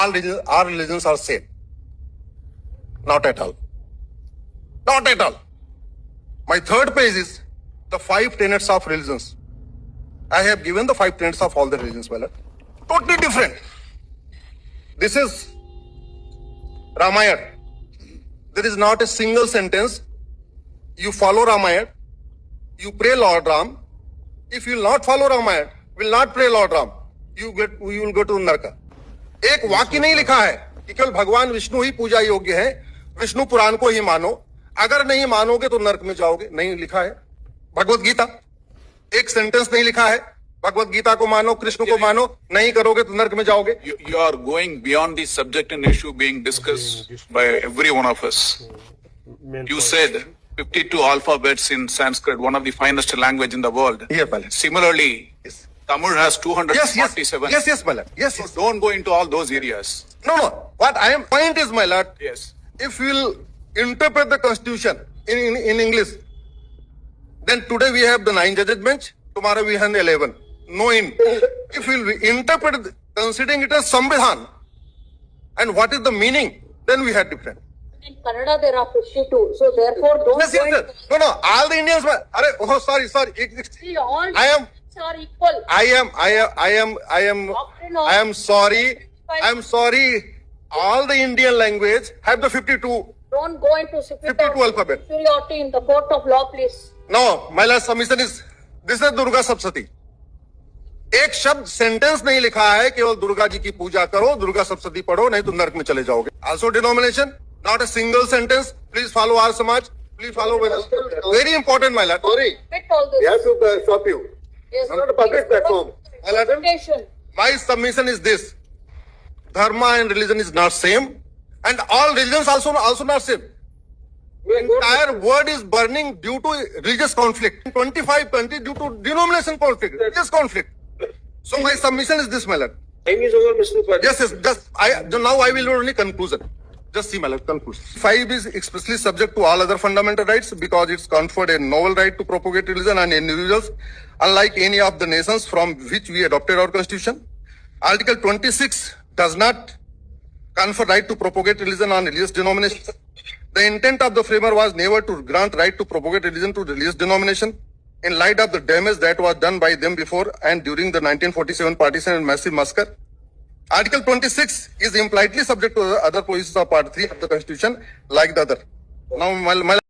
our religions are same. Not at all. Not at all. My third page is the 5 tenets of religions. I have given the 5 tenets of all the religions, my lord. Totally different. This is Ramayana. There is not a single sentence. You follow Ramayana, you pray Lord Ram. If you will not follow Ramayana, will not pray Lord Ram, you will go to Naraka. एक वाक्य नहीं लिखा है कि केवल भगवान विष्णु ही पूजा योग्य है, विष्णु पुराण को ही मानो, अगर नहीं मानोगे तो नरक में जाओगे, नहीं लिखा है। भगवत गीता एक सेंटेंस नहीं लिखा है, भगवत गीता को मानो, कृष्ण को मानो, नहीं करोगे तो नरक में जाओगे। You are going beyond the subject and issue being discussed by every one of us. You said 52 alphabets in Sanskrit, one of the finest language in the world. Yes, my lord. Similarly, Yes. Tamil has 247. Yes, my lord. Yes, So yes. don't go into all those areas. No. What I am point is, my lord, Yes. if we will interpret the constitution in English, then today we have the 9 judges bench, tomorrow we have 11. No in. If we will interpret considering it as Samvidhan, and what is the meaning, then we have different. In Kannada there are 52, so therefore don't Yes, go into yes. No. All the Indians. Sorry. See, all I am- are equal. I am sorry. I am sorry. All the Indian language have the 52. Don't go into 52 alphabet. superiority in the court of law, please. No, my last submission is this is Durga Saptashati. एक शब्द sentence नहीं लिखा है केवल दुर्गा जी की पूजा करो, दुर्गा सप्तशती पढ़ो, नहीं तो नरक में चले जाओगे. Also denomination, not a single sentence. Please follow our Samaj. Please follow with us. Very important, my lord. Sorry, Fit all this. we have to stop you. Yes, Not a public platform. My lord, Interpretation. my submission is this: dharma and religion is not same, and all religions also not same. Entire world is burning due to religious conflict. 25 countries due to denomination conflict, religious conflict. So my submission is this, my lord. Time is over, Mr. Upadhyay. Yes. Now I will only conclusion. Just see, my lord, conclusion. 5 is expressly subject to all other fundamental rights because it's conferred a novel right to propagate religion on individuals, unlike any of the nations from which we adopted our constitution. Article 26 does not confer right to propagate religion on religious denominations. The intent of the framer was never to grant right to propagate religion to religious denomination in light of the damage that was done by them before and during the 1947 partition and massive massacre. Article 26 is impliedly subject to the other provisions of Part 3 of the Constitution like the other. Now, my